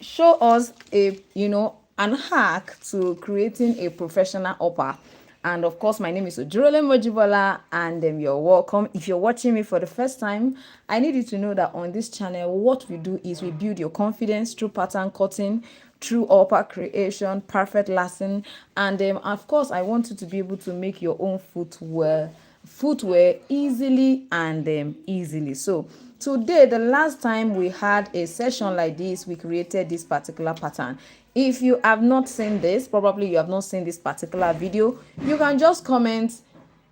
show us a an hack to creating a professional upper. And of course, my name is Ojurole Mojibola, and you're welcome. If you're watching me for the first time, I need you to know that on this channel, what we do is we build your confidence through pattern cutting, through upper creation, perfect lasting, and of course, I want you to be able to make your own footwear easily and easily. So today, the last time we had a session like this, we created this particular pattern. If you have not seen this, probably you have not seen this particular video, you can just comment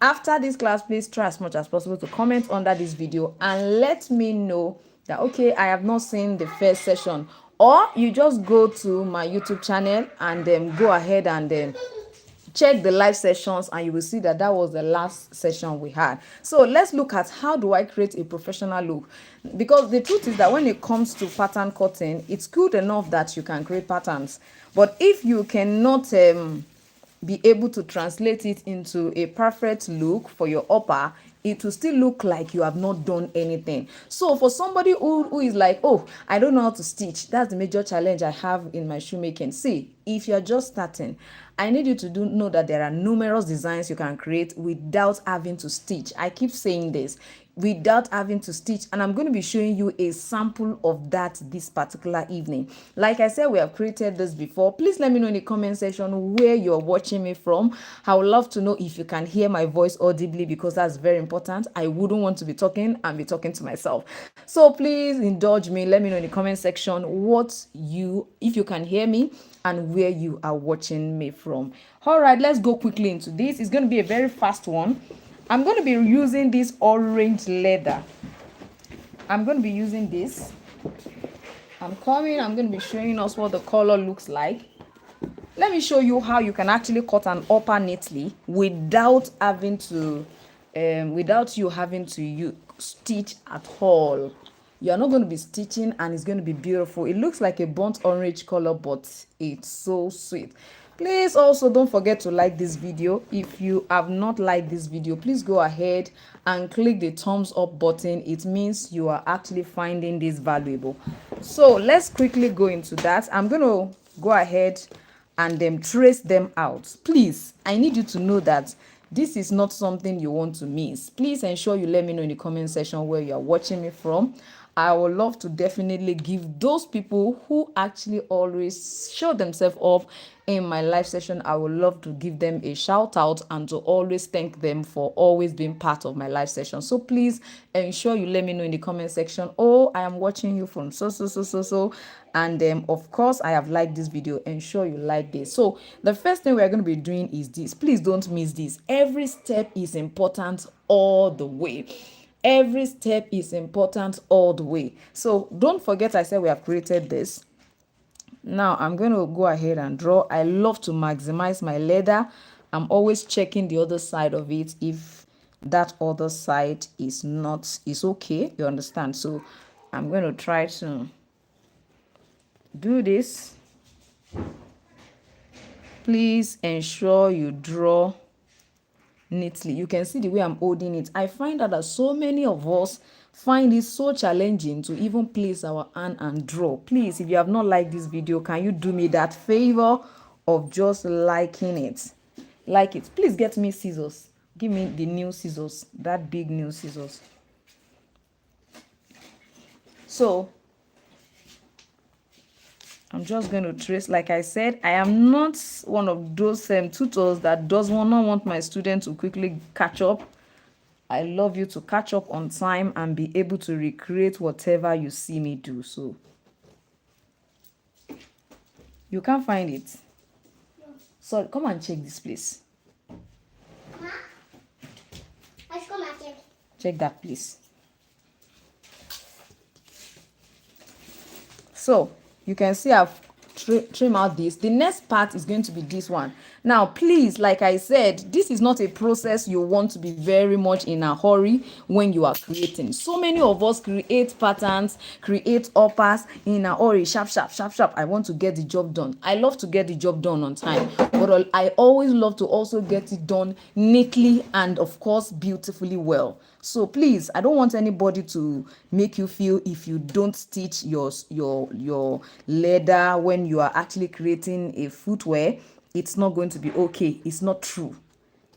after this class. Please try as much as possible to comment under this video and let me know that okay, I have not seen the first session, or you just go to my YouTube channel and then go ahead and then check the live sessions, and you will see that that was the last session we had. So let's look at how do I create a professional look, because the truth is that when it comes to pattern cutting, it's good enough that you can create patterns, but if you cannot be able to translate it into a perfect look for your upper, it will still look like you have not done anything. So for somebody who is like, oh, I don't know how to stitch, that's the major challenge I have in my shoemaking. See, if you're just starting, I need you to know that there are numerous designs you can create without having to stitch. I keep saying this, without having to stitch, and I'm going to be showing you a sample of that this particular evening. Like I said, we have created this before. Please let me know in the comment section where you're watching me from. I would love to know if you can hear my voice audibly, because that's very important. I wouldn't want to be talking and be talking to myself. So please indulge me. Let me know in the comment section if you can hear me and where you are watching me from. All right, let's go quickly into this. It's going to be a very fast one. I'm going to be using this orange leather. I'm going to be using this. I'm going to be showing us what the color looks like. Let me show you how you can actually cut an upper neatly without you having to stitch at all. You're not going to be stitching, and it's going to be beautiful. It looks like a burnt orange color, but it's so sweet. Please also don't forget to like this video. If you have not liked this video, please go ahead and click the thumbs up button. It means you are actually finding this valuable. So let's quickly go into that. I'm going to go ahead and then trace them out. Please, I need you to know that this is not something you want to miss. Please ensure you let me know in the comment section where you are watching me from. I would love to definitely give those people who actually always show themselves off in my live session, I would love to give them a shout out and to always thank them for always being part of my live session. So please ensure you let me know in the comment section, oh, I am watching you from so, and of course I have liked this video. Ensure you like this. So the first thing we're going to be doing is this. Please don't miss this. Every step is important all the way. Every step is important all the way. So don't forget, I said we have created this. Now I'm going to go ahead and draw. I love to maximize my leather. I'm always checking the other side of it if that other side is okay, you understand. So I'm going to try to do this. Please ensure you draw neatly. You can see the way I'm holding it. I find out that so many of us find it so challenging to even place our hand and draw. Please, if you have not liked this video, can you do me that favor of just liking it? Like it. Please get me scissors. Give me the new scissors, that big new scissors. So I'm just going to trace. Like I said, I am not one of those tutors that does not want my students to quickly catch up. I love you to catch up on time and be able to recreate whatever you see me do. So you can't find it. So come and check this place. Let's come and check. Check that place. So you can see I've trim out this. The next part is going to be this one. Now please, like I said, this is not a process you want to be very much in a hurry when you are creating. So many of us create patterns, create uppers in a hurry, sharp. I want to get the job done. I love to get the job done on time, but I always love to also get it done neatly and of course beautifully well. So please, I don't want anybody to make you feel if you don't stitch your leather when you are actually creating a footwear, it's not going to be okay. It's not true.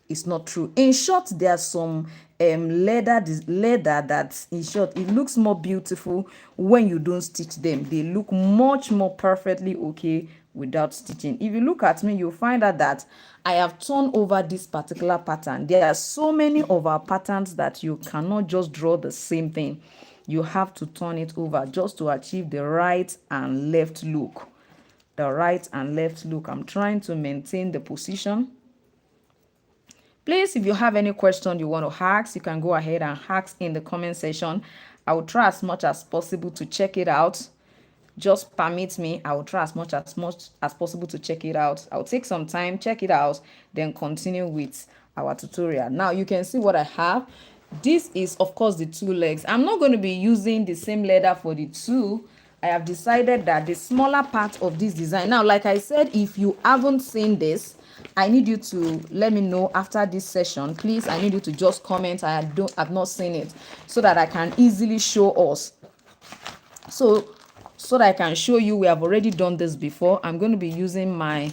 It's not true. In short, there's some leather that, in short, it looks more beautiful when you don't stitch them. They look much more perfectly okay without stitching. If you look at me, you'll find out that I have turned over this particular pattern. There are so many of our patterns that you cannot just draw the same thing. You have to turn it over just to achieve the right and left look. The right and left look. I'm trying to maintain the position. Please, if you have any question you want to ask, you can go ahead and ask in the comment section. I will try as much as possible to check it out. Just permit me. I will try as much as possible to check it out. I'll take some time, check it out, then continue with our tutorial. Now you can see what I have. This is, of course, the two legs. I'm not going to be using the same leather for the two. I have decided that the smaller part of this design. Now, like I said, if you haven't seen this, I need you to let me know after this session. Please, I need you to just comment I've not seen it, so that I can easily show us. So that I can show you, we have already done this before. I'm going to be using my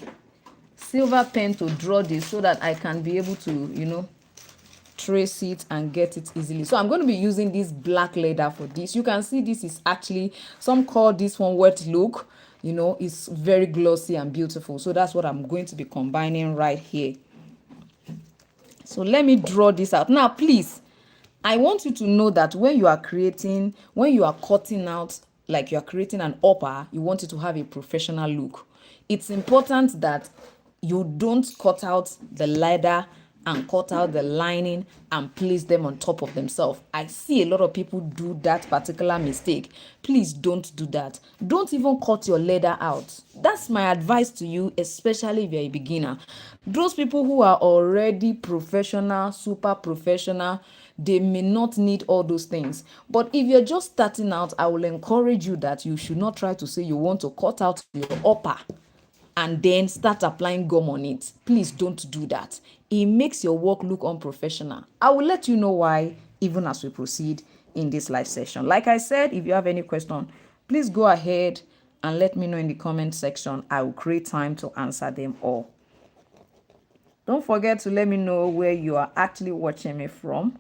silver pen to draw this so that I can be able to, trace it and get it easily. So I'm going to be using this black leather for this. You can see this is actually, some call this one wet look. It's very glossy and beautiful. So that's what I'm going to be combining right here. So let me draw this out. Now, please, I want you to know that when you are cutting out, like you are creating an upper, you want it to have a professional look. It's important that you don't cut out the leather and cut out the lining and place them on top of themselves. I see a lot of people do that particular mistake. Please don't do that. Don't even cut your leather out. That's my advice to you, especially if you're a beginner. Those people who are already professional, super professional, they may not need all those things. But if you're just starting out, I will encourage you that you should not try to say you want to cut out your upper and then start applying gum on it. Please don't do that. It makes your work look unprofessional. I will let you know why even as we proceed in this live session. Like I said, if you have any question, please go ahead and let me know in the comment section. I will create time to answer them all. Don't forget to let me know where you are actually watching me from.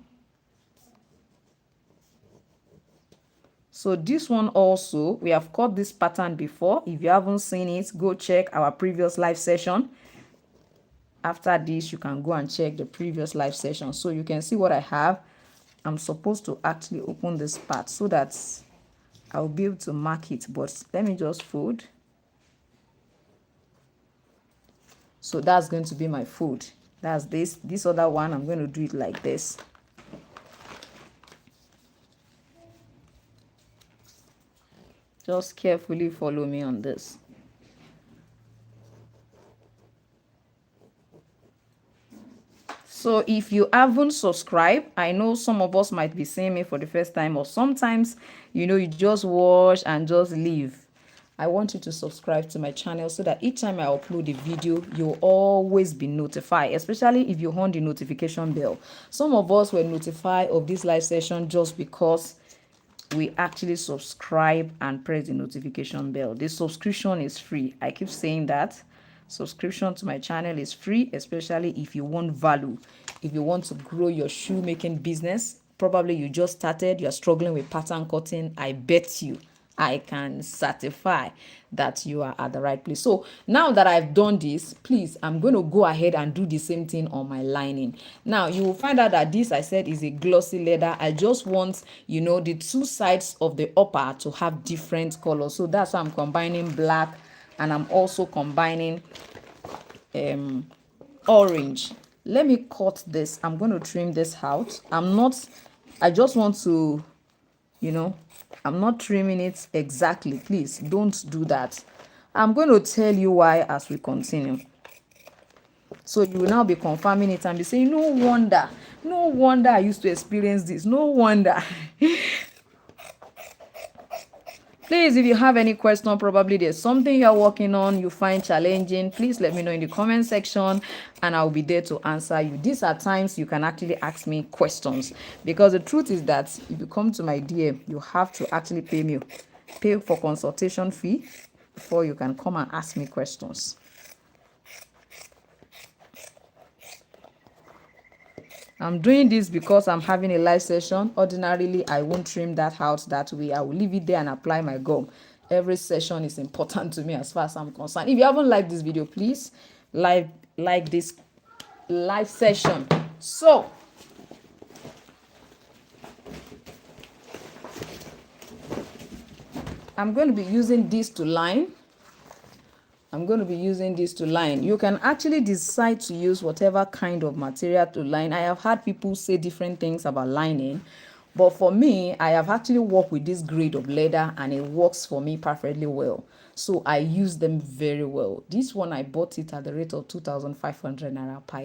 So this one also, we have cut this pattern before. If you haven't seen it, go check our previous live session. After this, you can go and check the previous live session. So you can see what I have. I'm supposed to actually open this part so that I'll be able to mark it. But let me just fold. So that's going to be my fold. That's this. This other one, I'm going to do it like this. Just carefully follow me on this. So if you haven't subscribed, I know some of us might be seeing me for the first time, or sometimes, you just watch and just leave. I want you to subscribe to my channel so that each time I upload a video, you'll always be notified, especially if you on the notification bell. Some of us were notified of this live session just because we actually subscribe and press the notification bell. The subscription is free. I keep saying that. Subscription to my channel is free, especially if you want value. If you want to grow your shoemaking business, probably you just started, you're struggling with pattern cutting, I bet you I can certify that you are at the right place. So now that I've done this, please, I'm going to go ahead and do the same thing on my lining. Now you will find out that this, I said, is a glossy leather. I just want, the two sides of the upper to have different colors. So that's why I'm combining black, and I'm also combining orange. Let me cut this. I'm going to trim this out. I just want to, I'm not trimming it exactly. Please don't do that. I'm going to tell you why as we continue. So you will now be confirming it and be saying, no wonder I used to experience this. No wonder. Please, if you have any question, probably there's something you're working on, you find challenging, please let me know in the comment section and I'll be there to answer you. These are times you can actually ask me questions, because the truth is that if you come to my DM, you have to actually pay for consultation fee before you can come and ask me questions. I'm doing this because I'm having a live session. Ordinarily, I won't trim that out that way. I will leave it there and apply my gum. Every session is important to me as far as I'm concerned. If you haven't liked this video, please like this live session. So, I'm going to be using this to line. You can actually decide to use whatever kind of material to line. I have had people say different things about lining, but for me, I have actually worked with this grade of leather and it works for me perfectly well. So I use them very well. This one, I bought it at the rate of 2,500 naira per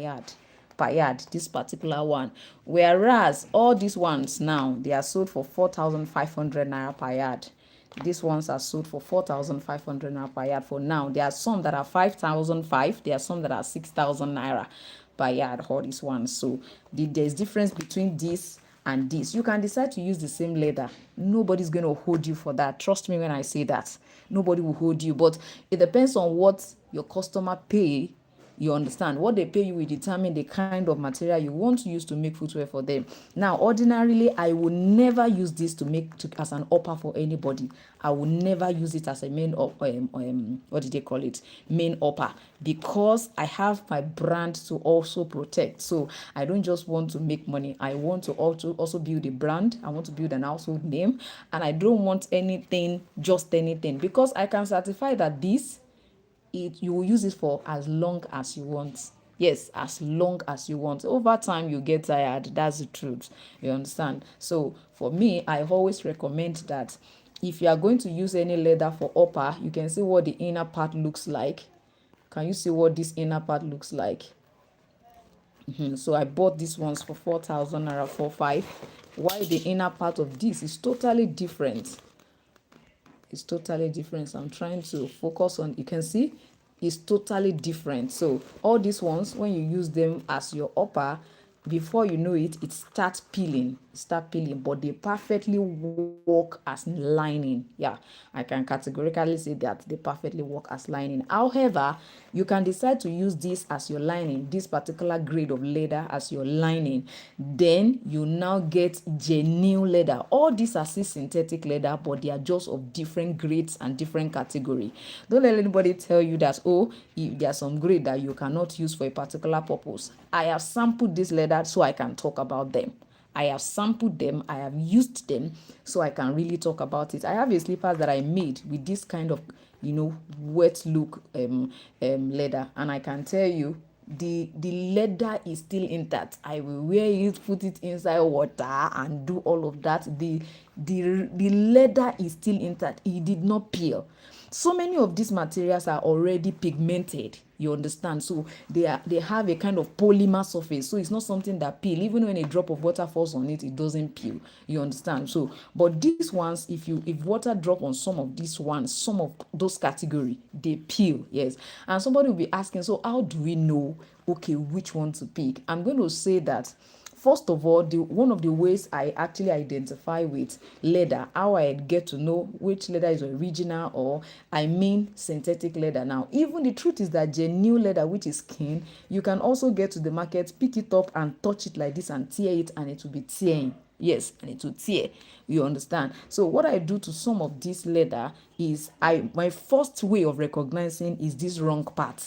yard. This particular one, whereas all these ones now, they are sold for 4,500 naira per yard. These ones are sold for 4,500 naira per yard for now. There are some that are 5,500. There are some that are 6,000 naira per yard. All these ones. So there's difference between this and this. You can decide to use the same leather. Nobody's going to hold you for that. Trust me when I say that. Nobody will hold you. But it depends on what your customer pay. You understand? What they pay you will determine the kind of material you want to use to make footwear for them. Now, ordinarily, I will never use this as an upper for anybody. I will never use it as a main what did they call it? Main upper, because I have my brand to also protect. So I don't just want to make money. I want to also build a brand. I want to build an household name, and I don't want just anything, because I can certify that you will use it for as long as you want. Yes, as long as you want. Over time, you get tired. That's the truth. You understand? So for me, I always recommend that if you are going to use any leather for upper, you can see what the inner part looks like. Can you see what this inner part looks like? So I bought these ones for 4,000 naira, 4,500. Why the inner part of this is totally different. It's totally different. So I'm trying to focus on, you can see it's totally different. So all these ones, when you use them as your upper, before you know it, it starts peeling, but they perfectly work as lining. Yeah, I can categorically say that they perfectly work as lining. However, you can decide to use this as your lining, this particular grade of leather as your lining. Then you now get genuine leather. All these are still synthetic leather, but they are just of different grades and different category. Don't let anybody tell you that, oh, there are some grade that you cannot use for a particular purpose. I have sampled this leather so I can talk about them. I have sampled them, I have used them, so I can really talk about it. I have a slippers that I made with this kind of, wet look leather, and I can tell you the leather is still intact. I will wear it, put it inside water and do all of that. The leather is still intact. It did not peel. So many of these materials are already pigmented, you understand? So they have a kind of polymer surface, so it's not something that peel. Even when a drop of water falls on it, it doesn't peel, you understand? So but these ones, if water drop on some of these ones, some of those category, they peel. Yes. And somebody will be asking, so how do we know, okay, which one to pick? I'm going to say that first of all, one of the ways I actually identify with leather, how I get to know which leather is original or synthetic leather. Now, even the truth is that genuine leather, which is skin, you can also get to the market, pick it up and touch it like this and tear it, and it will be tearing. Yes, and it will tear. You understand? So what I do to some of this leather is my first way of recognizing is this wrong part.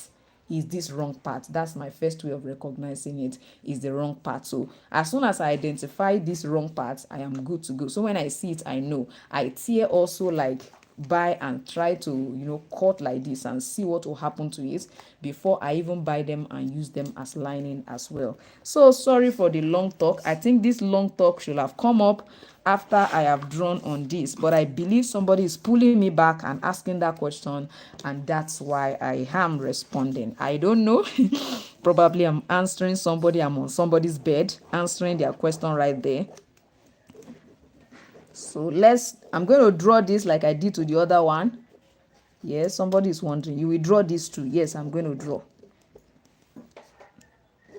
That's my first way of recognizing it, is the wrong part. So as soon as I identify this wrong part, I am good to go. So when I see it, I know. I tear also, like, buy and try to cut like this and see what will happen to it before I even buy them and use them as lining as well. So sorry for the long talk. I think this long talk should have come up after I have drawn on this, but I believe somebody is pulling me back and asking that question, and that's why I am responding. I don't know. Probably I'm answering somebody. I'm on somebody's bed answering their question right there. So I'm going to draw this like I did to the other one. Yes, somebody is wondering, you will draw this too? Yes, I'm going to draw.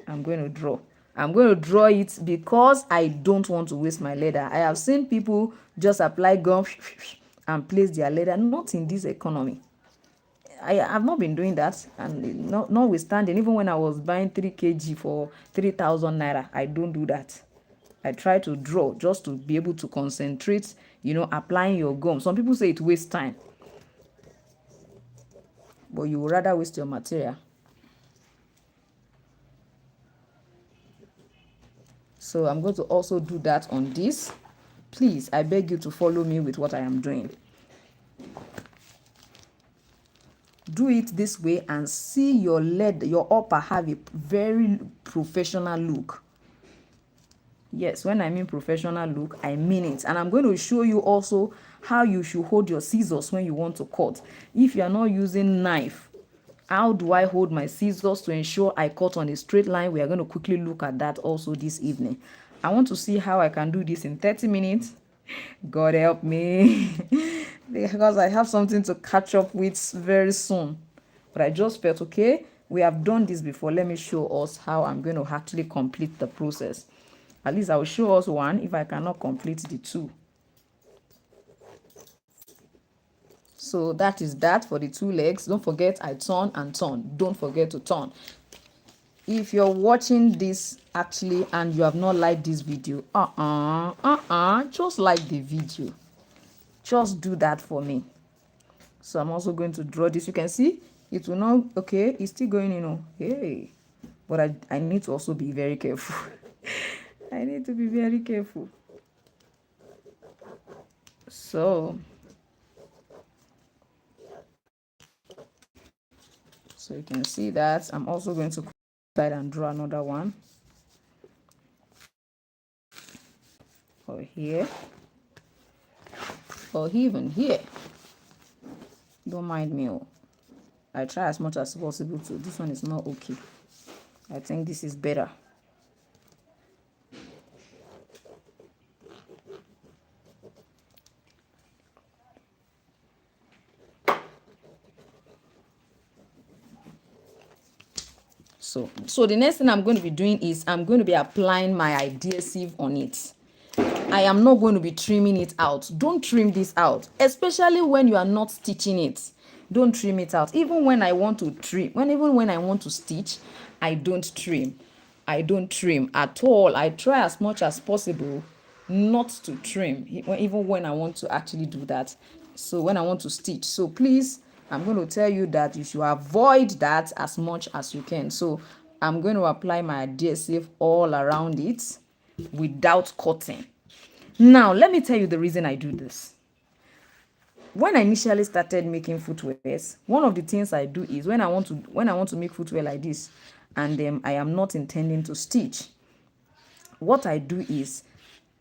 I'm going to draw it because I don't want to waste my leather. I have seen people just apply gum and place their leather. Not in this economy. I have not been doing that, and notwithstanding, even when I was buying 3 kg for 3,000 naira, I don't do that. I try to draw just to be able to concentrate, applying your gum. Some people say it wastes time, but you would rather waste your material. So I'm going to also do that on this. Please, I beg you to follow me with what I am doing. Do it this way and see your upper have a very professional look. Yes, when I mean professional look, I mean it. And I'm going to show you also how you should hold your scissors when you want to cut. If you are not using knife, how do I hold my scissors to ensure I cut on a straight line? We are going to quickly look at that also this evening. I want to see how I can do this in 30 minutes. God help me. Because I have something to catch up with very soon. But I just felt, okay, we have done this before. Let me show us how I'm going to actually complete the process. At least I will show us one if I cannot complete the two. So that is that for the 2 legs. Don't forget, I turn and turn. Don't forget to turn. If you're watching this actually and you have not liked this video, just like the video. Just do that for me. So I'm also going to draw this. You can see it will not, okay, it's still going, hey. But I need to also be very careful. I need to be very careful. So you can see that I'm also going to side and draw another one or here or even here. Don't mind me. I try as much as possible to. This one is not okay. I think this is better. So the next thing I'm going to be doing is I'm going to be applying my adhesive on it. I am not going to be trimming it out. Don't trim this out, especially when you are not stitching it. Don't trim it out. Even when I want to trim, even when I want to stitch, I don't trim. I don't trim at all. I try as much as possible not to trim, even when I want to actually do that. So when I want to stitch. So please, I'm going to tell you that you should avoid that as much as you can. So I'm going to apply my adhesive all around it without cutting. Now, let me tell you the reason I do this. When I initially started making footwears, one of the things I do is when I want to make footwear like this, and I am not intending to stitch, what I do is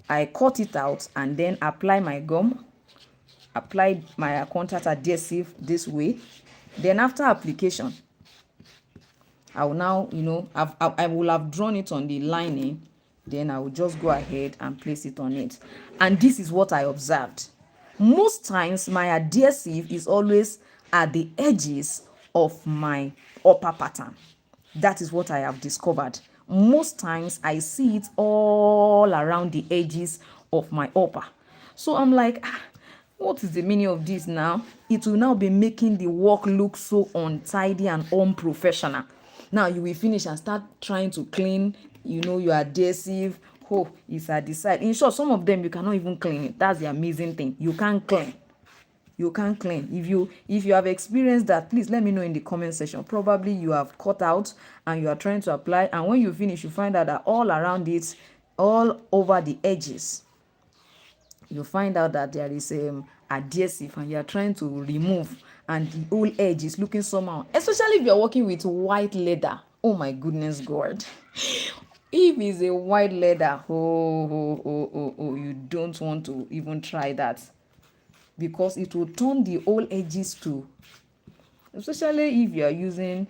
I cut it out and then apply my gum, apply my contact adhesive this way. Then after application, I will now, I will have drawn it on the lining. Then I will just go ahead and place it on it. And this is what I observed. Most times my adhesive is always at the edges of my upper pattern. That is what I have discovered. Most times I see it all around the edges of my upper. So I'm like, what is the meaning of this now? It will now be making the work look so untidy and unprofessional. Now you will finish and start trying to clean, your adhesive. Oh, it's at the side. In short, some of them you cannot even clean it. That's the amazing thing. You can't clean. You can't clean. If you have experienced that, please let me know in the comment section. Probably you have cut out and you are trying to apply, and when you finish, you find out that all around it, all over the edges, you find out that there is adhesive and you are trying to remove, and the whole edge is looking somehow, especially if you're working with white leather. Oh my goodness God. If it's a white leather, you don't want to even try that, because it will turn the whole edges to, especially if you are using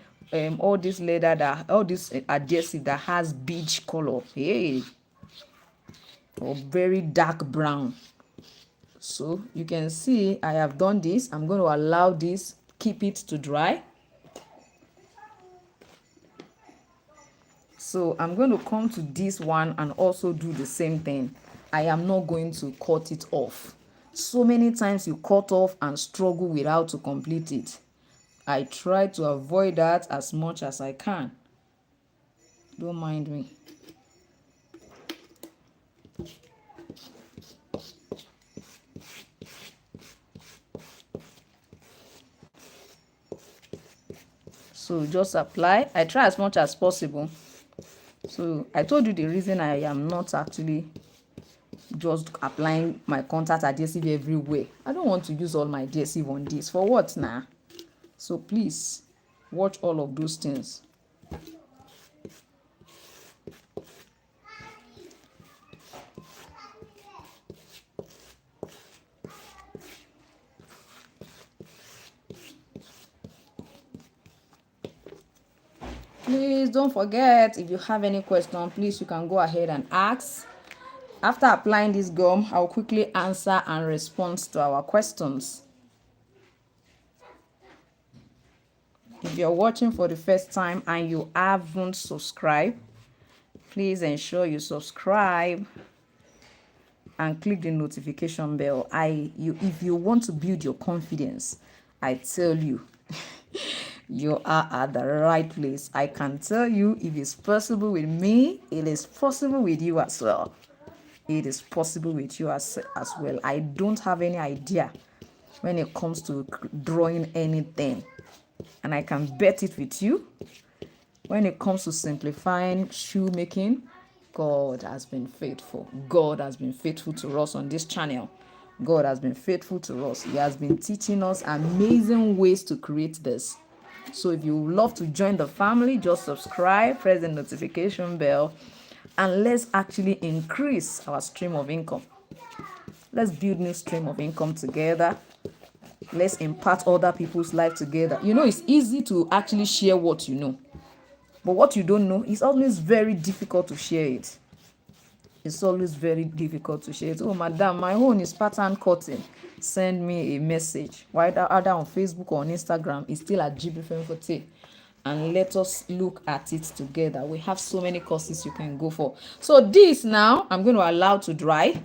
all this leather, all this adhesive that has beige color, hey, or very dark brown. So you can see I have done this. I'm going to allow this, keep it to dry. So I'm going to come to this one and also do the same thing. I am not going to cut it off. So many times you cut off and struggle with how to complete it. I try to avoid that as much as I can. Don't mind me. So just apply. I try as much as possible. So I told you the reason I am not actually just applying my contact adhesive everywhere. I don't want to use all my adhesive on this. For what now? So please watch all of those things. Please don't forget, if you have any question, please you can go ahead and ask. After applying this gum, I'll quickly answer and respond to our questions. If you're watching for the first time and you haven't subscribed, please ensure you subscribe and click the notification bell. If you want to build your confidence, I tell you, you are at the right place. I can tell you, if it's possible with me, it is possible with you as well. It is possible with you as well. I don't have any idea when it comes to drawing anything, and I can bet it with you. When it comes to simplifying shoemaking, God has been faithful. God has been faithful to us on this channel. God has been faithful to us. He has been teaching us amazing ways to create this. So if you would love to join the family, just subscribe, press the notification bell, and let's actually increase our stream of income. Let's build new stream of income together. Let's impart other people's life together. You know, it's easy to actually share what you know. But what you don't know, it's always very difficult to share it. It's always very difficult to share it. Oh, madam, my own is pattern cutting. Send me a message. Either on Facebook or on Instagram. It's still at Jibbyfemforte. And let us look at it together. We have so many courses you can go for. So this now, I'm going to allow to dry.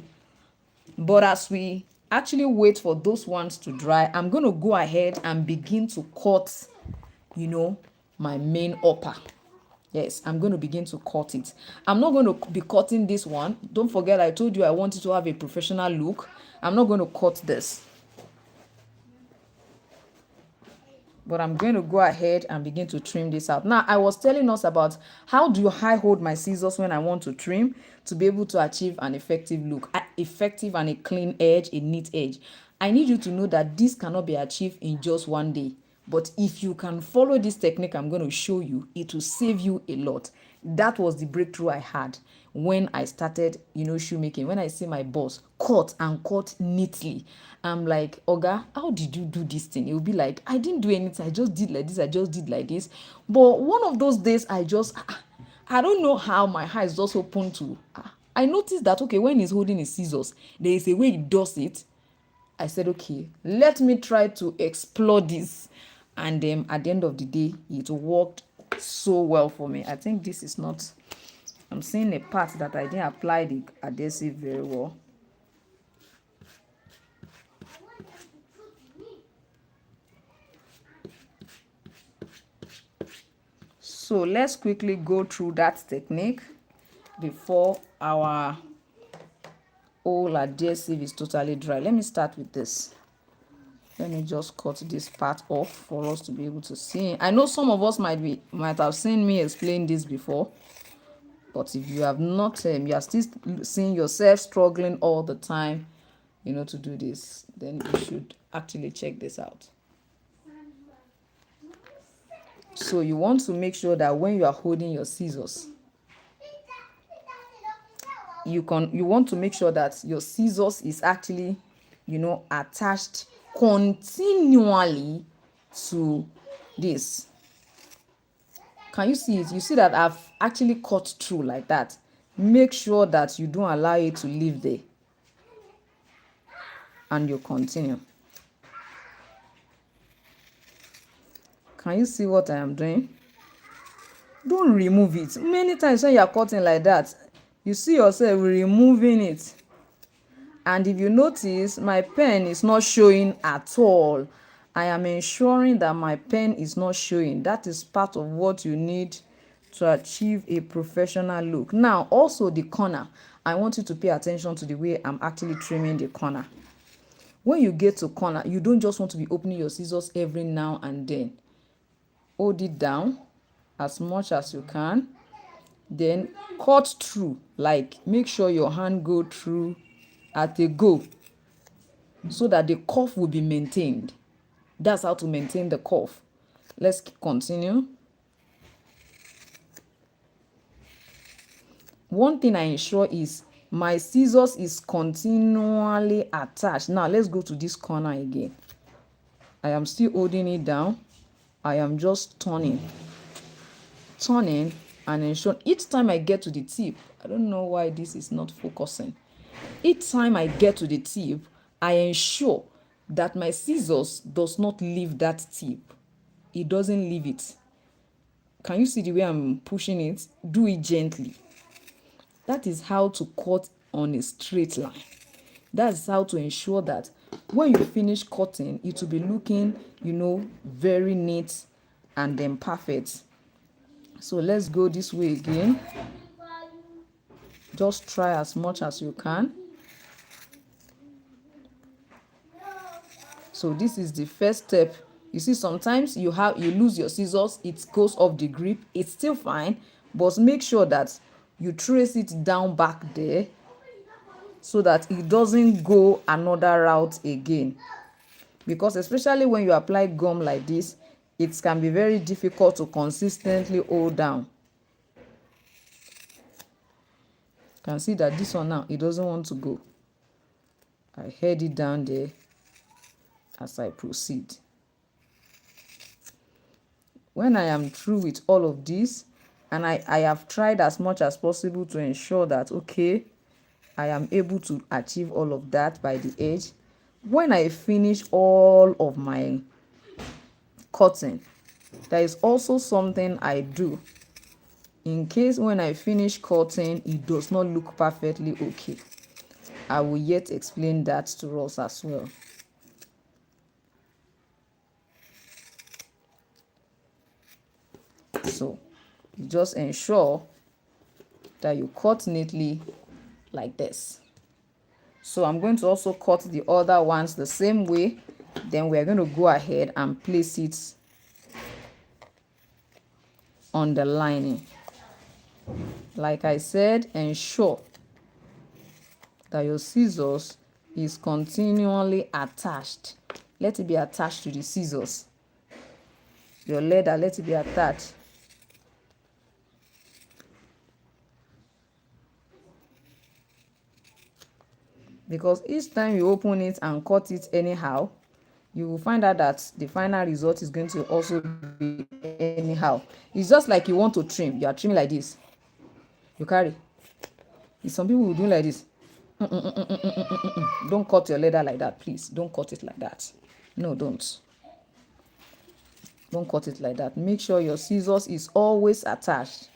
But as we actually wait for those ones to dry, I'm going to go ahead and begin to cut, my main upper. Yes, I'm going to begin to cut it. I'm not going to be cutting this one. Don't forget, I told you I wanted to have a professional look. I'm not going to cut this. But I'm going to go ahead and begin to trim this out. Now, I was telling us about how do I hold my scissors when I want to trim to be able to achieve an effective look, effective and a clean edge, a neat edge. I need you to know that this cannot be achieved in just one day. But if you can follow this technique I'm going to show you, it will save you a lot. That was the breakthrough I had when I started, shoemaking. When I see my boss cut and cut neatly, I'm like, Oga, how did you do this thing? It will be like, I didn't do anything. I just did like this. I just did like this. But one of those days, I don't know how my eyes just opened to. I noticed that, okay, when he's holding his scissors, there is a way he does it. I said, okay, let me try to explore this. And at the end of the day, it worked so well for me. I think this is not, I'm seeing a part that I didn't apply the adhesive very well. So let's quickly go through that technique before our whole adhesive is totally dry. Let me start with this. Let me just cut this part off for us to be able to see. I know some of us might have seen me explain this before, but if you have not, you are still seeing yourself struggling all the time, to do this, then you should actually check this out. So you want to make sure that when you are holding your scissors, you want to make sure that your scissors is actually, attached continually to this. Can you see it? You see that I've actually cut through like that. Make sure that you don't allow it to leave there. and you continue. Can you see what I am doing? Don't remove it. Many times when you are cutting like that, you see yourself removing it. And if you notice, my pen is not showing at all. I am ensuring that my pen is not showing. That is part of what you need to achieve a professional look. Now, also the corner. I want you to pay attention to the way I'm actually trimming the corner. When you get to corner, you don't just want to be opening your scissors every now and then. Hold it down as much as you can. Then cut through. Like, make sure your hand go through at a go, so that the curve will be maintained. That's how to maintain the curve. Let's continue. One thing I ensure is my scissors is continually attached. Now let's go to this corner again. I am still holding it down. I am just turning and ensure each time I get to the tip. I don't know why this is not focusing. Each time I get to the tip, I ensure that my scissors does not leave that tip. It doesn't leave it. Can you see the way I'm pushing it? Do it gently. That is how to cut on a straight line. That's how to ensure that when you finish cutting, it will be looking, very neat and then perfect. So let's go this way again. Just try as much as you can. So this is the first step. You see, sometimes you lose your scissors, it goes off the grip. It's still fine, but make sure that you trace it down back there so that it doesn't go another route again. Because especially when you apply gum like this, it can be very difficult to consistently hold down. You can see that this one now, it doesn't want to go. I head it down there as I proceed. When I am through with all of this, and I have tried as much as possible to ensure that, okay, I am able to achieve all of that by the edge. When I finish all of my cutting, there is also something I do in case when I finish cutting, it does not look perfectly okay. I will yet explain that to us as well. So you just ensure that you cut neatly like this. So I'm going to also cut the other ones the same way. Then we're going to go ahead and place it on the lining. Like I said, ensure that your scissors is continually attached. Let it be attached to the scissors. Your leather, let it be attached. Because each time you open it and cut it anyhow, you will find out that the final result is going to also be anyhow. It's just like you want to trim. You are trimming like this. You carry. Some people will do like this. Don't cut your leather like that, please. Don't cut it like that. No, don't. Don't cut it like that. Make sure your scissors is always attached.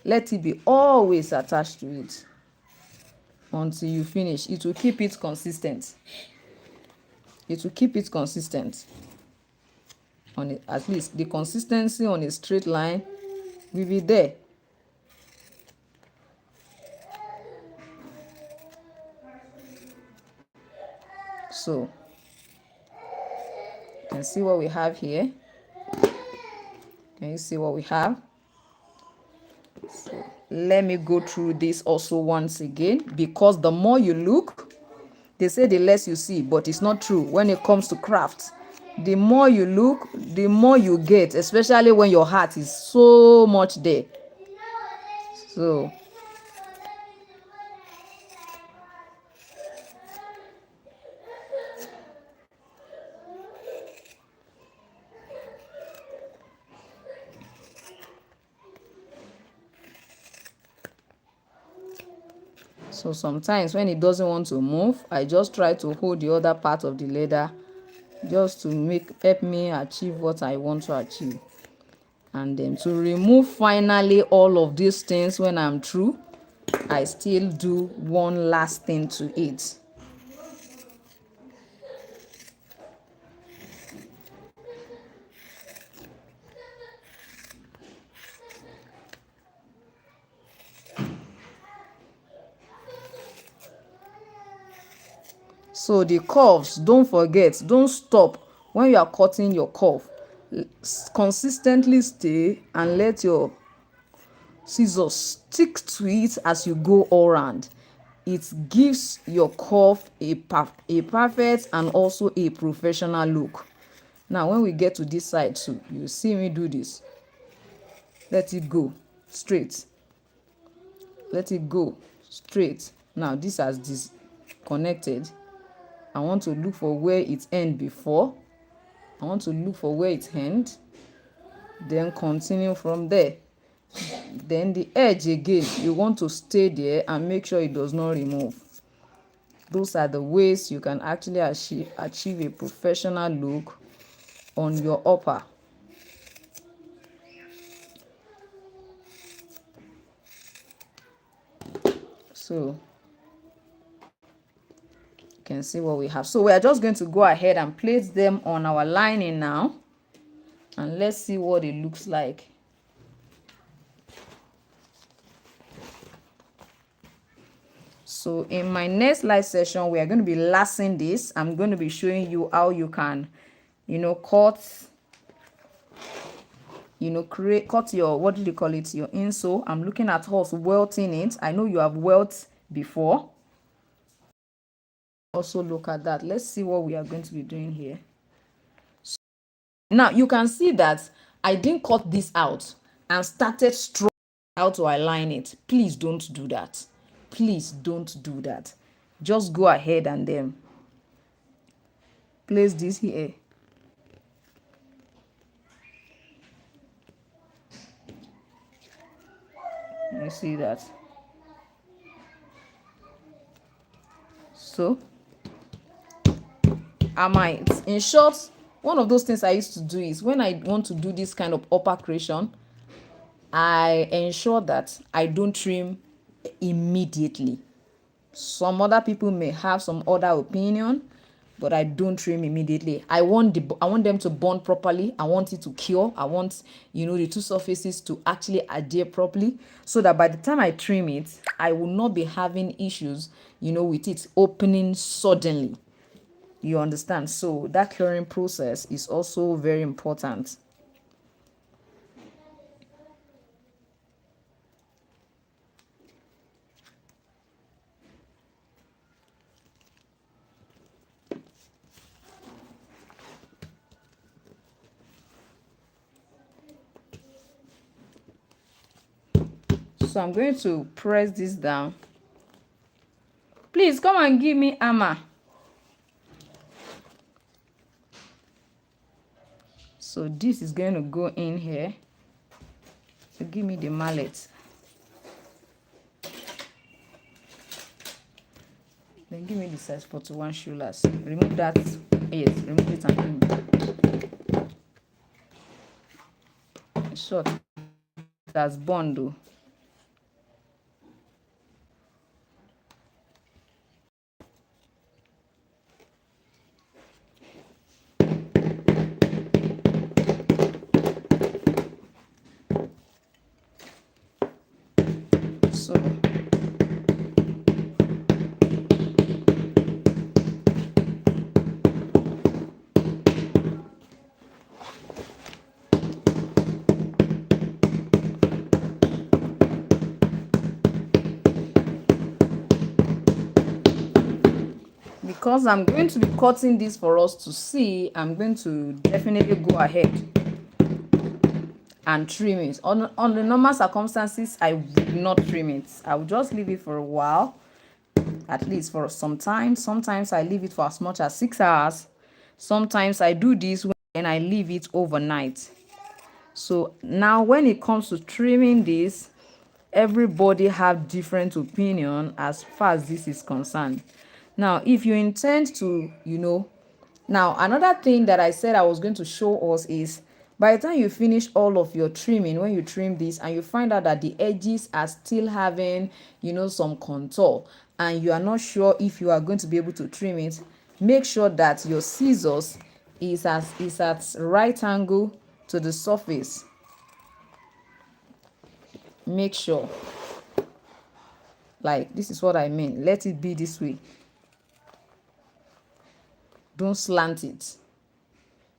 Let it be always attached to it until you finish. It will keep it consistent. It will keep it consistent. On it, at least the consistency on a straight line will be there. So you can see what we have here. Can you see what we have? So let me go through this also once again, because the more you look, they say the less you see, but it's not true. When it comes to craft, the more you look, the more you get, especially when your heart is so much there. So sometimes when it doesn't want to move, I just try to hold the other part of the leather just to help me achieve what I want to achieve. And then to remove finally all of these things, when I'm through, I still do one last thing to it. So the curves, don't forget, don't stop when you are cutting your curve. Consistently stay and let your scissors stick to it as you go all around. It gives your curve a perfect and also a professional look. Now when we get to this side too, you see me do this. Let it go straight. Let it go straight. Now this has disconnected. I want to look for where it end before. I want to look for where it end. Then continue from there. Then the edge again, you want to stay there and make sure it does not remove. Those are the ways you can actually achieve a professional look on your upper. So you can see what we have. So we are just going to go ahead and place them on our lining now, and let's see what it looks like. So in my next live session, we are going to be lacing this. I'm going to be showing you how you can, cut, cut your, what do you call it, your insole. I'm looking at us welting it. I know you have welt before. Also look at that. Let's see what we are going to be doing here. So now you can see that I didn't cut this out and started strong how to align it. Please don't do that. Please don't do that. Just go ahead and then place this here. You see that? So I might, in short, one of those things I used to do is when I want to do this kind of upper creation, I ensure that I don't trim immediately. Some other people may have some other opinion, but I don't trim immediately. I want them to bond properly. I want it to cure. I want, the two surfaces to actually adhere properly, so that by the time I trim it, I will not be having issues, with it opening suddenly. You understand? So that curing process is also very important. So I'm going to press this down. Please come and give me hammer. So this is going to go in here. So give me the mallet. Then give me the size 41 shoulders. Remove that. Yes, remove it and give me. Short. That's bundle. So because I'm going to be cutting this for us to see, I'm going to definitely go ahead and trim it. On the normal circumstances, I would not trim it. I will just leave it for a while, at least for some time. Sometimes I leave it for as much as 6 hours. Sometimes I do this when I leave it overnight. So now when it comes to trimming this, everybody have different opinion as far as this is concerned. Now if you intend to, now another thing that I said I was going to show us is, by the time you finish all of your trimming, when you trim this and you find out that the edges are still having, some contour, and you are not sure if you are going to be able to trim it, make sure that your scissors is at right angle to the surface. Make sure, like, this is what I mean, let it be this way. Don't slant it.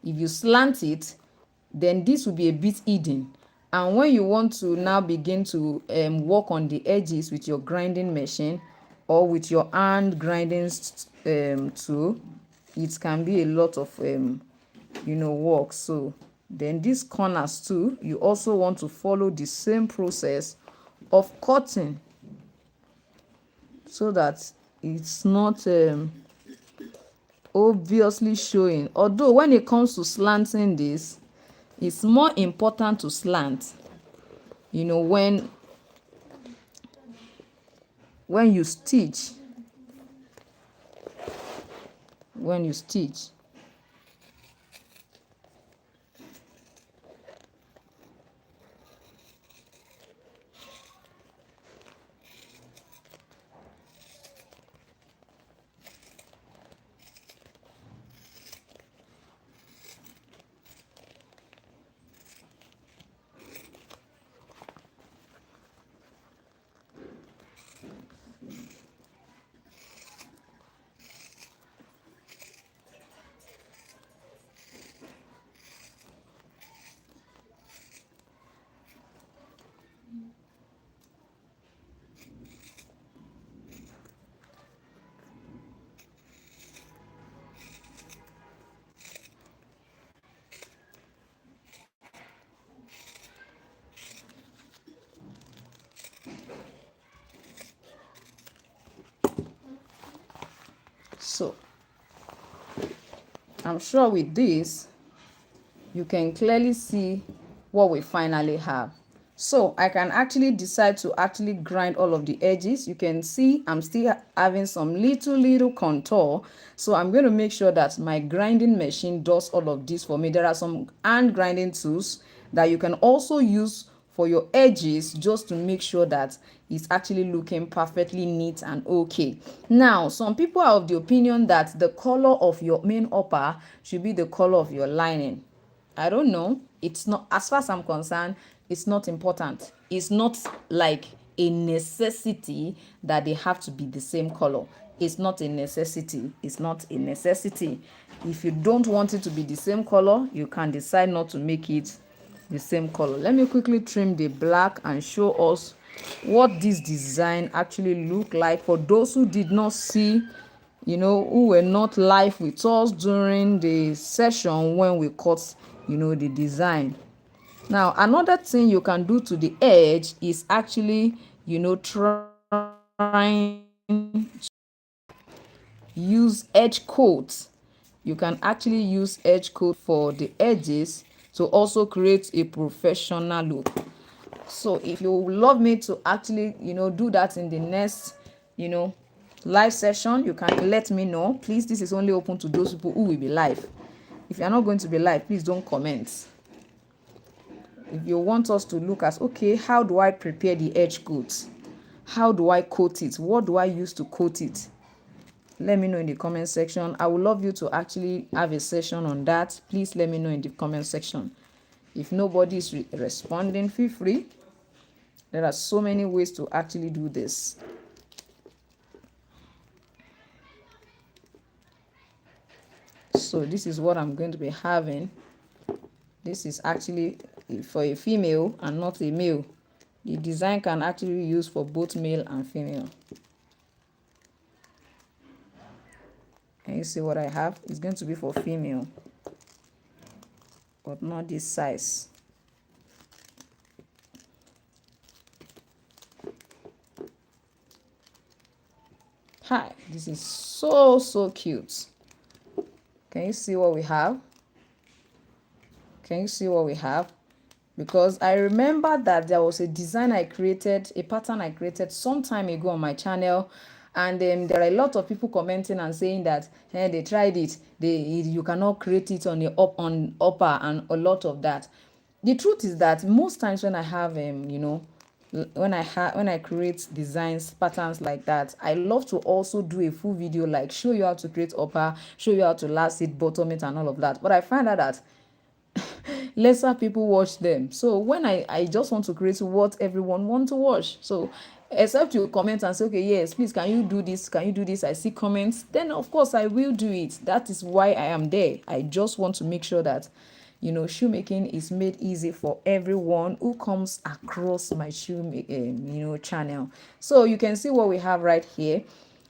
If you slant it, then this will be a bit hidden, and when you want to now begin to work on the edges with your grinding machine or with your hand grinding tool, it can be a lot of work. So then these corners too, you also want to follow the same process of cutting so that it's not obviously showing. Although when it comes to slanting this, it's more important to slant, when you stitch. So I'm sure with this you can clearly see what we finally have. So I can actually decide to actually grind all of the edges. You can see I'm still having some little contour, so I'm going to make sure that my grinding machine does all of this for me. There are some hand grinding tools that you can also use for your edges, just to make sure that it's actually looking perfectly neat and okay. Now some people are of the opinion that the color of your main upper should be the color of your lining. I don't know. It's not, as far as I'm concerned, it's not important. It's not like a necessity that they have to be the same color. It's not a necessity. It's not a necessity. If you don't want it to be the same color, you can decide not to make it the same color. Let me quickly trim the black and show us what this design actually look like for those who did not see, who were not live with us during the session when we cut, the design. Now another thing you can do to the edge is actually, trying use edge coat. You can actually use edge coat for the edges to also create a professional look. So if you would love me to actually, do that in the next, live session, you can let me know. Please, this is only open to those people who will be live. If you are not going to be live, please don't comment. If you want us to look at, okay, how do I prepare the edge coat? How do I coat it? What do I use to coat it? Let me know in the comment section. I would love you to actually have a session on that. Please let me know in the comment section. If nobody is responding, feel free. There are so many ways to actually do this. So this is what I'm going to be having. This is actually for a female and not a male. The design can actually be used for both male and female. Can you see what I have? It's going to be for female, but not this size. Hi, this is so cute. Can you see what we have? Can you see what we have? because I remember that there was a design I created, a pattern I created some time ago on my channel, and there are a lot of people commenting and saying that they tried it, you cannot create it on on upper and a lot of that. The truth is that most times when I have when I create designs patterns like that, I love to also do a full video, like show you how to create upper, show you how to last it, bottom it and all of that. But I find out that lesser people watch them. So when I just want to create what everyone want to watch. So except you comment and say, okay, yes, please, can you do this, can you do this, I see comments, then of course I will do it. That is why I am there. I just want to make sure that shoemaking is made easy for everyone who comes across my shoemaking channel. So you can see what we have right here.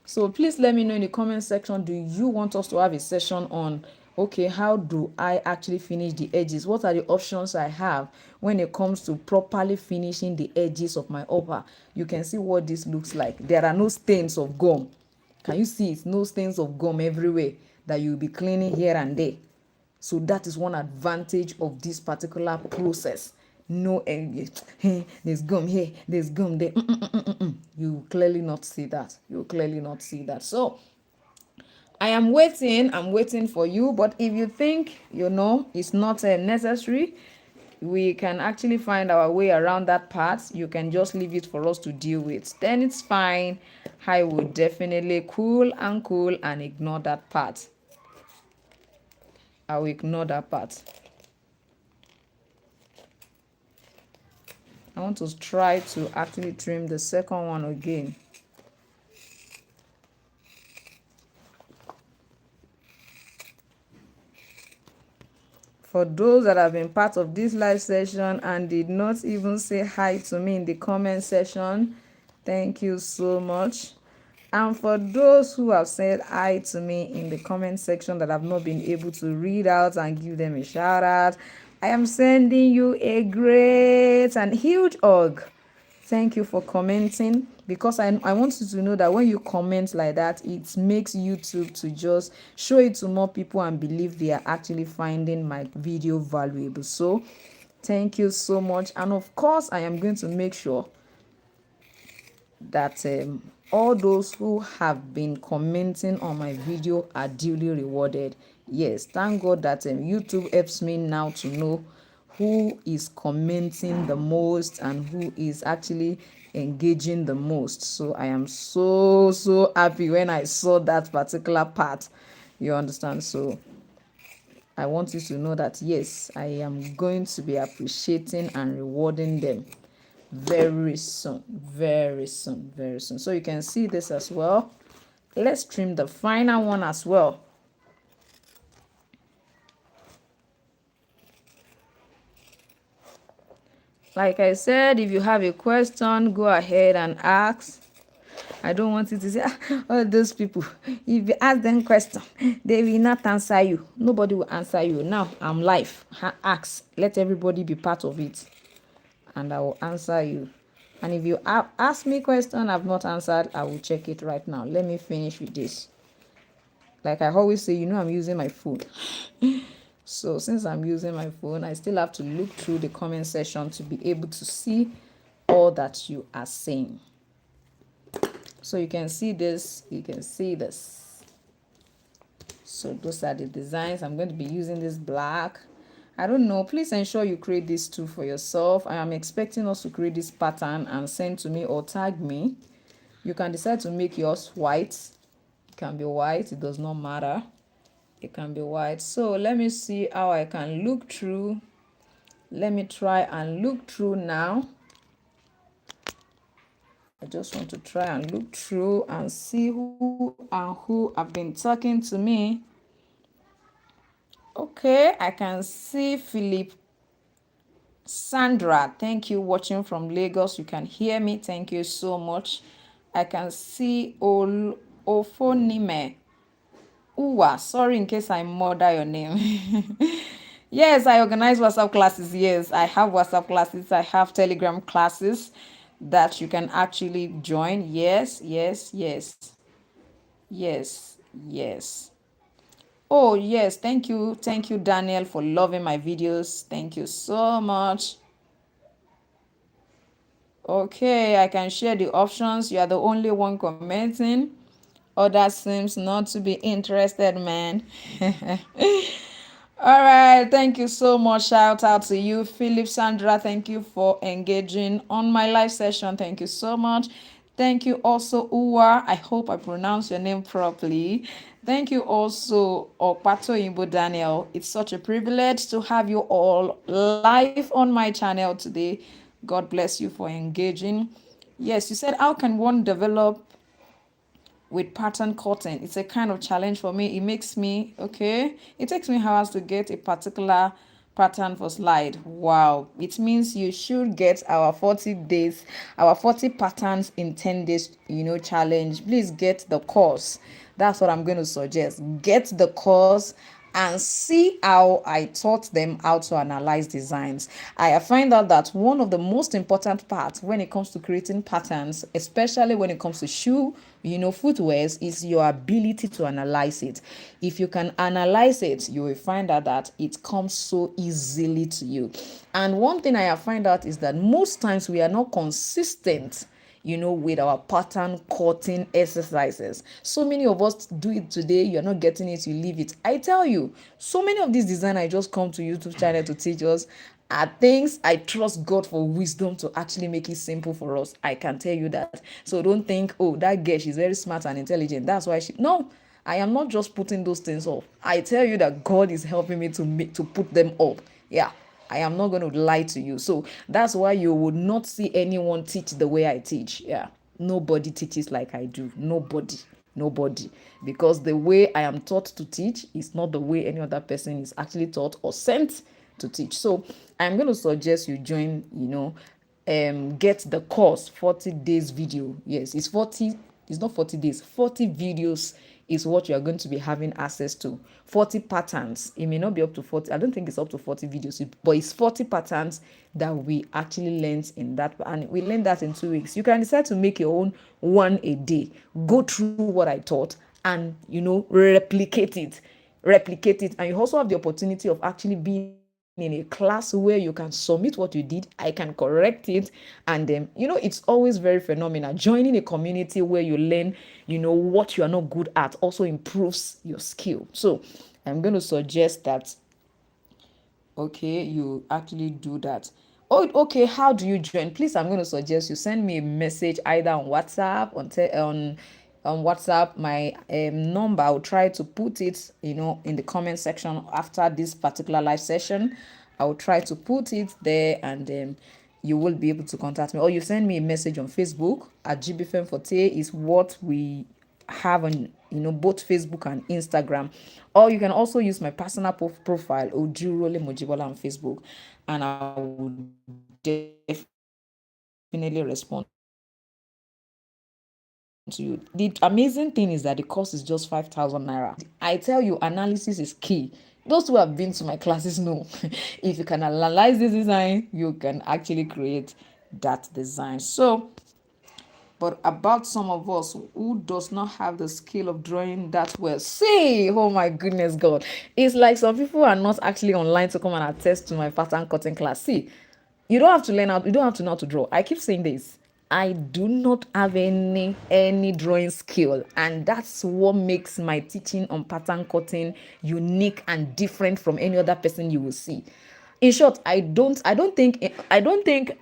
So please let me know in the comment section, do you want us to have a session on, okay, how do I actually finish the edges? What are the options I have when it comes to properly finishing the edges of my upper? You can see what this looks like. There are no stains of gum. Can you see it? No stains of gum everywhere that you'll be cleaning here and there. So that is one advantage of this particular process. No, there's gum here, there's gum there. You clearly not see that. You clearly not see that. So I am waiting. I'm waiting for you. But if you think it's not necessary, we can actually find our way around that part. You can just leave it for us to deal with. Then it's fine. I will definitely cool and ignore that part. I will ignore that part. I want to try to actually trim the second one again. For those that have been part of this live session and did not even say hi to me in the comment section, thank you so much. And for those who have said hi to me in the comment section that I've not been able to read out and give them a shout out, I am sending you a great and huge hug. Thank you for commenting, because I want you to know that when you comment like that, it makes YouTube to just show it to more people and believe they are actually finding my video valuable. So thank you so much. And of course, I am going to make sure that all those who have been commenting on my video are duly rewarded. Yes, thank God that YouTube helps me now to know who is commenting the most and who is actually engaging the most. So I am so happy when I saw that particular part. You understand? So I want you to know that yes, I am going to be appreciating and rewarding them very soon, very soon, very soon. So you can see this as well. Let's trim the final one as well. Like I said, if you have a question, go ahead and ask. I don't want you to say, all those people, if you ask them question, they will not answer you. Nobody will answer you. Now I'm live. Ask. Let everybody be part of it, and I will answer you. And if you ask me question I've not answered, I will check it right now. Let me finish with this. Like I always say, I'm using my phone. So since I'm using my phone, I still have to look through the comment section to be able to see all that you are saying. So you can see this, you can see this. So those are the designs. I'm going to be using this black. I don't know. Please ensure you create this too for yourself. I am expecting us to create this pattern and send to me or tag me. You can decide to make yours white. It can be white. It does not matter. It can be white. So let me see how I can look through. Let me try and look through now. I just want to try and look through and see who and who have been talking to me. Okay, I can see Philip. Sandra, thank you, watching from Lagos. You can hear me. Thank you so much. I can see Ofonime. Uwa, sorry in case I murder your name. Yes, I organize WhatsApp classes. Yes, I have WhatsApp classes. I have Telegram classes that you can actually join. Yes, yes, yes. Yes, yes. Oh, yes. Thank you. Thank you, Daniel, for loving my videos. Thank you so much. Okay, I can share the options. You are the only one commenting. Others seems not to be interested, man. All right, thank you so much. Shout out to you, Philip Sandra. Thank you for engaging on my live session. Thank you so much. Thank you also, Uwa. I hope I pronounced your name properly. Thank you also, Opato Imbo Daniel. It's such a privilege to have you all live on my channel today. God bless you for engaging. Yes, you said, how can one develop with pattern cutting? It's a kind of challenge for me. It makes me, okay, it takes me hours to get a particular pattern for slide. Wow, it means you should get our 40 days, our 40 patterns in 10 days, challenge. Please get the course. That's what I'm going to suggest. Get the course and see how I taught them how to analyze designs. I find out that one of the most important parts when it comes to creating patterns, especially when it comes to shoe, footwears, is your ability to analyze it. If you can analyze it, you will find out that it comes so easily to you. And one thing I have found out is that most times we are not consistent, with our pattern cutting exercises. So many of us do it today, you're not getting it, you leave it. I tell you, so many of these designers just come to YouTube channel to teach us are things I trust God for wisdom to actually make it simple for us. I can tell you that. So don't think, oh, that girl, she's very smart and intelligent. That's why no, I am not just putting those things off. I tell you that God is helping me to put them up. Yeah. I am not going to lie to you. So that's why you would not see anyone teach the way I teach. Yeah. Nobody teaches like I do. Nobody. Nobody. Because the way I am taught to teach is not the way any other person is actually taught or sent to teach. So I'm going to suggest you join, get the course 40 days video. Yes, it's 40, it's not 40 days, 40 videos is what you are going to be having access to. 40 patterns. It may not be up to 40. I don't think it's up to 40 videos, but it's 40 patterns that we actually learned in that. And we learned that in 2 weeks. You can decide to make your own one a day. Go through what I taught and, replicate it. And you also have the opportunity of actually being in a class where you can submit what you did. I can correct it. And it's always very phenomenal. Joining a community where you learn, what you are not good at also improves your skill. So I'm going to suggest that, okay, you actually do that. Oh, okay, how do you join? Please, I'm going to suggest you send me a message either on WhatsApp, on WhatsApp. My number, I'll try to put it, in the comment section after this particular live session. I'll try to put it there, and you will be able to contact me. Or you send me a message on Facebook at Jibbyfemforte is what we have on both Facebook and Instagram. Or you can also use my personal profile Ojurole Mojibola on Facebook, and I will definitely respond to you. The amazing thing is that the course is just 5,000 naira. I tell you, analysis is key. Those who have been to my classes know if you can analyze this design, you can actually create that design. So but about some of us who does not have the skill of drawing that well, see, oh my goodness, God, it's like some people are not actually online to come and attest to my pattern cutting class. See, you don't have to learn how, you don't have to know how to draw. I keep saying this. I do not have any drawing skill, and that's what makes my teaching on pattern cutting unique and different from any other person you will see. In short, I don't think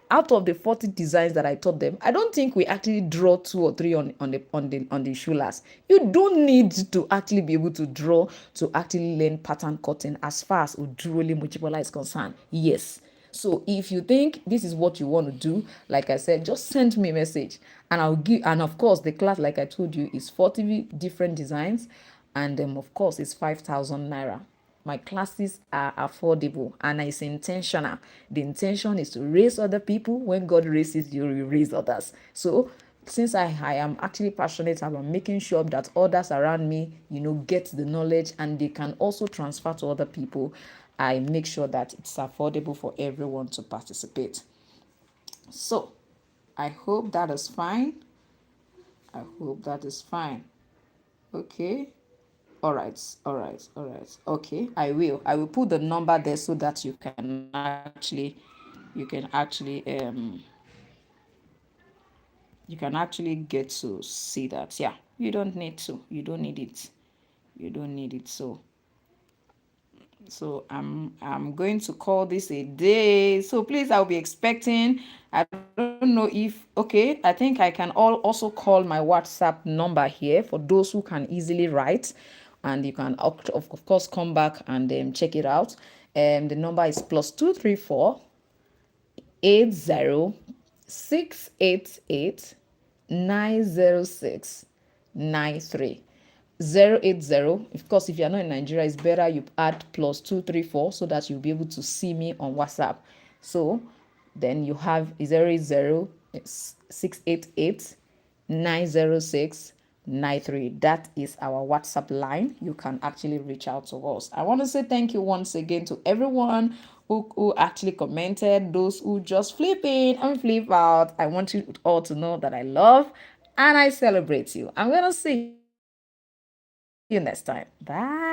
out of the 40 designs that I taught them, I don't think we actually draw 2 or 3 on the shoe last. You don't need to actually be able to draw to actually learn pattern cutting as far as Ojurole Mojibola is concerned. Yes. So if you think this is what you want to do, like I said, just send me a message and I'll give. And of course, the class, like I told you, is 40 different designs, and of course, it's 5,000 naira. My classes are affordable and it's intentional. The intention is to raise other people. When God raises you, you raise others. So since I am actually passionate about making sure that others around me, get the knowledge and they can also transfer to other people, I make sure that it's affordable for everyone to participate. So I hope that is fine. I hope that is fine. Okay. All right. Okay, I will put the number there so that you can actually you can actually get to see that. Yeah, you don't need to. You don't need it. You don't need it. So I'm going to call this a day. So please, I'll be expecting. I don't know if okay. I think I can also call my WhatsApp number here for those who can easily write, and you can of course come back and check it out. The number is +234 80 688 906 93 080. Of course, if you're not in Nigeria, it's better you add +234 so that you'll be able to see me on WhatsApp. So then you have 080 688 90693. That is our WhatsApp line. You can actually reach out to us. I want to say thank you once again to everyone who actually commented, those who just flip in and flip out. I want you all to know that I love and I celebrate you. I'm going to see you next time. Bye.